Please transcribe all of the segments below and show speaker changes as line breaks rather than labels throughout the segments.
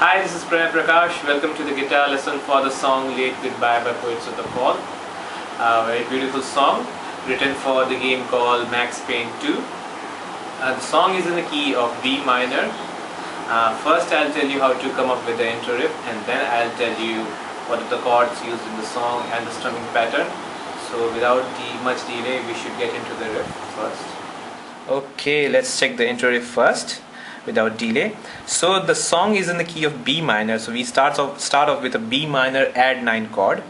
Hi, this is Prakash. Welcome to the guitar lesson for the song Late Goodbye by Poets of the Fall. A very beautiful song written for the game called Max Payne 2. The song is in the key of B minor. First I'll tell you how to come up with the intro riff, and then I'll tell you what are the chords used in the song and the strumming pattern. So without much delay, we should get into the riff first. Okay, let's check the intro riff first without delay. So the song is in the key of B minor, so we start off with a B minor add 9 chord,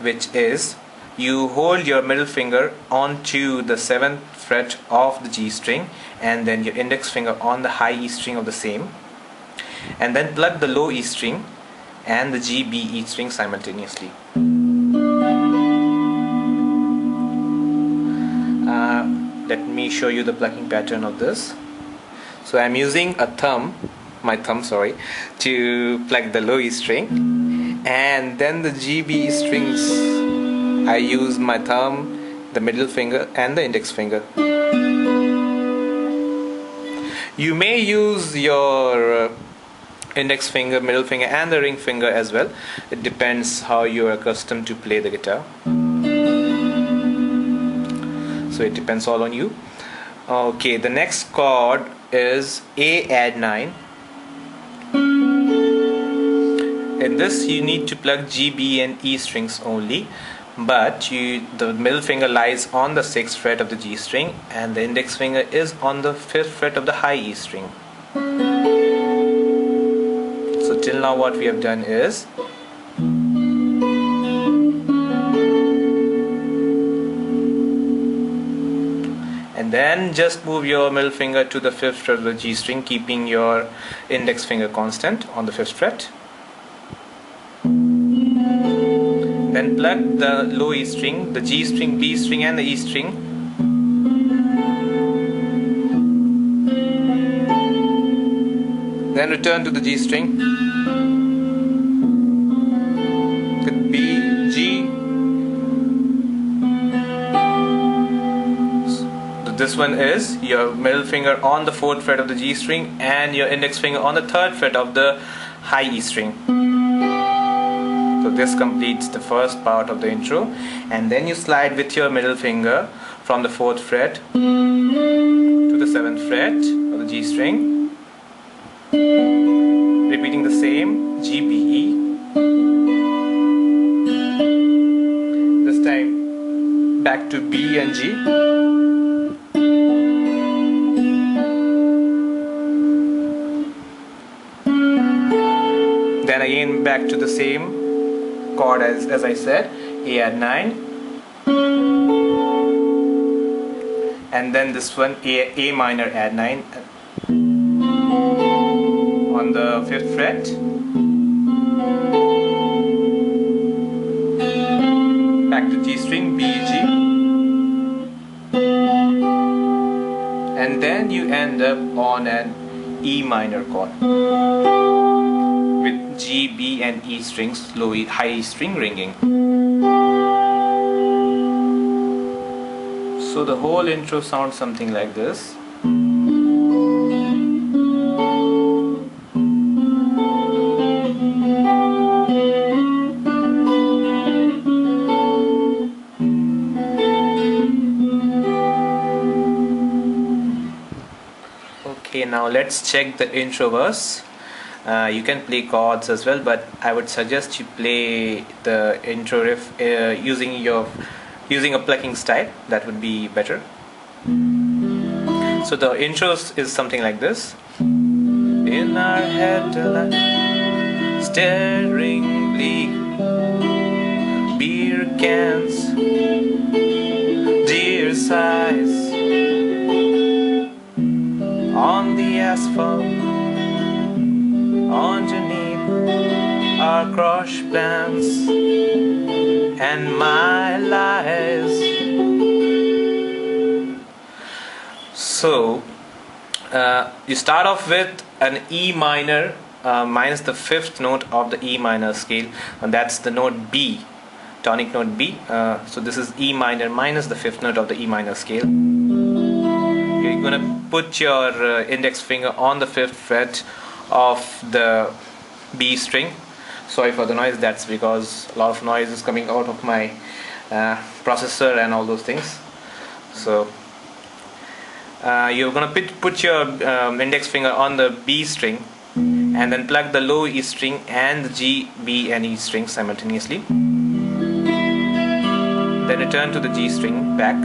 which is you hold your middle finger onto the 7th fret of the G string and then your index finger on the high E string of the same, and then plug the low E string and the G, B, E string simultaneously. Let me show you the plucking pattern of this. So I'm using my thumb, to pluck the low E string, and then the G, B strings I use my thumb, the middle finger and the index finger. You may use your index finger, middle finger and the ring finger as well. It depends how you are accustomed to play the guitar. So it depends all on you. Okay, the next chord is A add 9. In this you need to plug G, B and E strings only, but the middle finger lies on the 6th fret of the G string and the index finger is on the 5th fret of the high E string. So till now what we have done is and then just move your middle finger to the 5th fret of the G string, keeping your index finger constant on the 5th fret. Then plug the low E string, the G string, B string and the E string. Then return to the G string with B, G. This one is your middle finger on the 4th fret of the G string and your index finger on the 3rd fret of the high E string. So this completes the first part of the intro, and then you slide with your middle finger from the 4th fret to the 7th fret of the G string, repeating the same G, B, E. This time back to B and G. Then again back to the same chord as I said, A add 9, and then this one A minor add 9 on the 5th fret, back to G string, B, G, and then you end up on an E minor chord with G, B and E strings, low E, high E string ringing. So the whole intro sounds something like this. Okay, now let's check the intro verse. You can play chords as well, but I would suggest you play the intro riff using a plucking style. That would be better. So the intro is something like this. In our headlight, staring bleak, beer cans, deer sighs on the asphalt. Underneath our crush plans and my lies. So you start off with an E minor minus the 5th note of the E minor scale, and that's the note B, tonic note B. So this is E minor minus the 5th note of the E minor scale. You're gonna put your index finger on the 5th fret of the B string. Sorry for the noise, that's because a lot of noise is coming out of my processor and all those things. So you're gonna put your index finger on the B string and then plug the low E string and the G, B and E strings simultaneously. Then return to the G string back.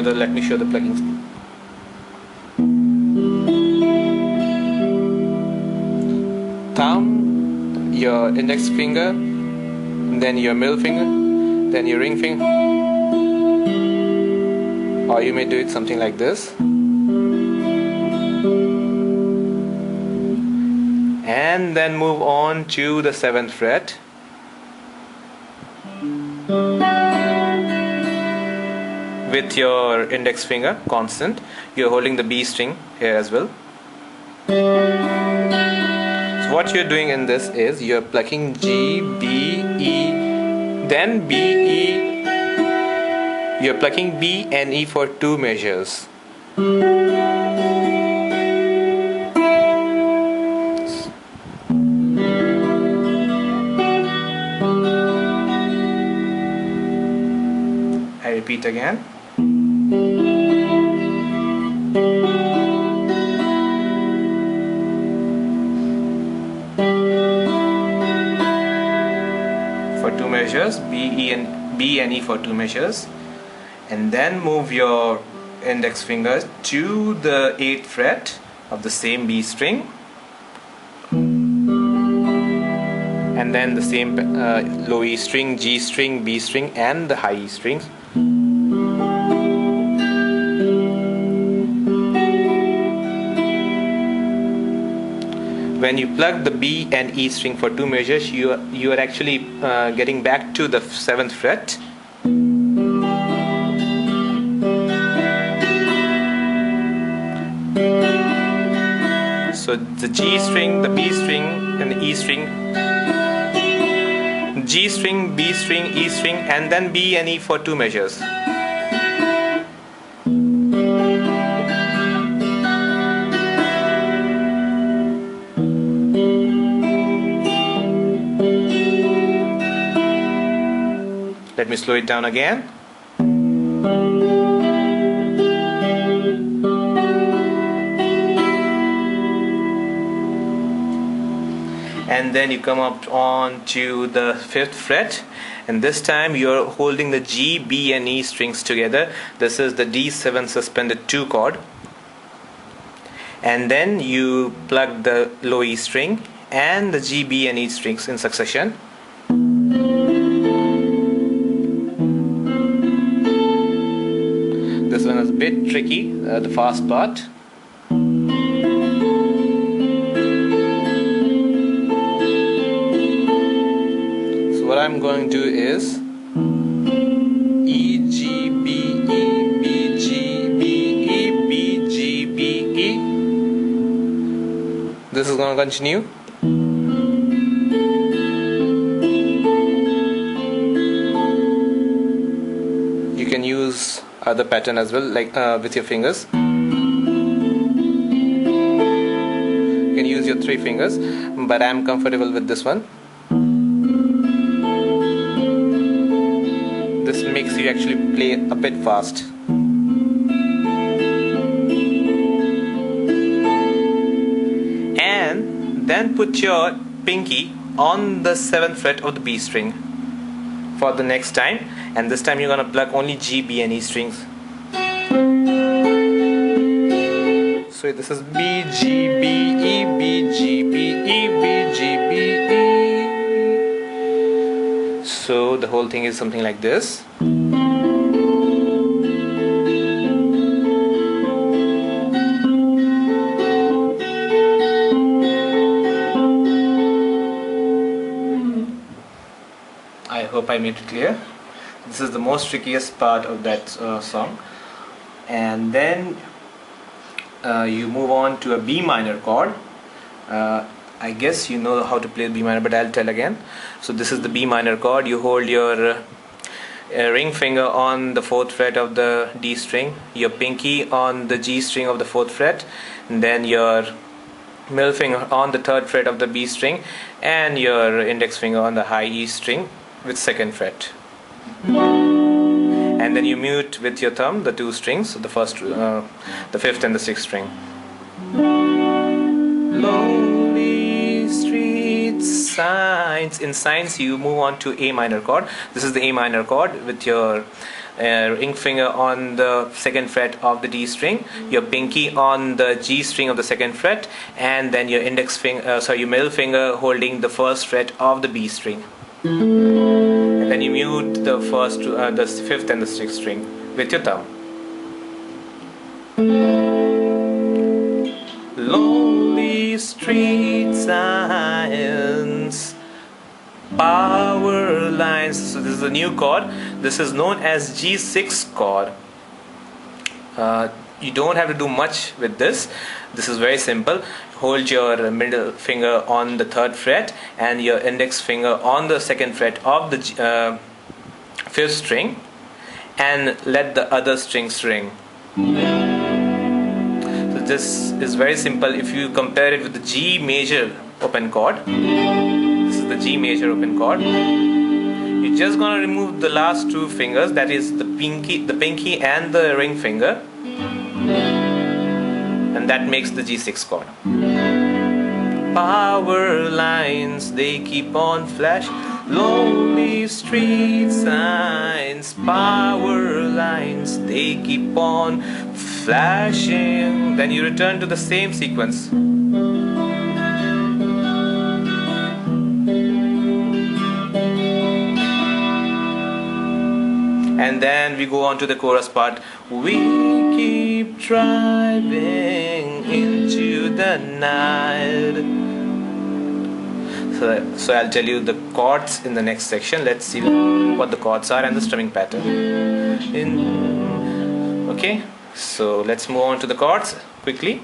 Let me show the plugging. Thumb, your index finger, then your middle finger, then your ring finger, or you may do it something like this, and then move on to the 7th fret. With your index finger constant, you're holding the B string here as well. So what you're doing in this is you're plucking G, B, E, then B, E. You're plucking B and E for 2 measures. I repeat again. For 2 measures, B and E for 2 measures, and then move your index finger to the 8th fret of the same B string, and then the same low E string, G string, B string and the high E strings. When you plug the B and E string for 2 measures, you are actually getting back to the 7th fret. So the G string, the B string and the E string, G string, B string, E string, and then B and E for 2 measures. Let me slow it down again. And then you come up on to the 5th fret, and this time you're holding the G, B and E strings together. This is the D7 suspended 2 chord. And then you plug the low E string and the G, B and E strings in succession. This one is a bit tricky, the fast part. So what I'm going to do is E, G, B, E, B, G, B, E, B, G, B, E. This is going to continue. You can use other pattern as well, like with your fingers. You can use your 3 fingers, but I'm comfortable with this one. This makes you actually play a bit fast. And then put your pinky on the 7th fret of the B string for the next time, and this time you're gonna plug only G, B and E strings. So this is B, G, B, E, B, G, B, E, B, G, B, E. So the whole thing is something like this. I hope I made it clear. This is the most trickiest part of that song. And then you move on to a B minor chord. I guess you know how to play B minor, but I'll tell again. So this is the B minor chord. You hold your ring finger on the 4th fret of the D string, your pinky on the G string of the 4th fret, and then your middle finger on the 3rd fret of the B string, and your index finger on the high E string with 2nd fret. And then you mute with your thumb the 2 strings, the 5th and the 6th string. Lonely street signs. In signs you move on to A minor chord. This is the A minor chord with your ring finger on the 2nd fret of the D string, your pinky on the G string of the 2nd fret, and then your your middle finger holding the 1st fret of the B string. And then you mute the 5th and the 6th string with your thumb. Lonely street signs, power lines. So this is a new chord. This is known as G6 chord. You don't have to do much with this. This is very simple. Hold your middle finger on the 3rd fret and your index finger on the 2nd fret of the 5th string, and let the other strings ring. So this is very simple. If you compare it with the G major open chord, this is the G major open chord. You're just gonna remove the last 2 fingers, that is the pinky and the ring finger, and that makes the G6 chord. Power lines, they keep on flash. Lonely street signs, power lines, they keep on flashing. Then you return to the same sequence. And then we go on to the chorus part. We keep driving into the night. So I'll tell you the chords in the next section. Let's see what the chords are and the strumming pattern. Okay, so let's move on to the chords quickly.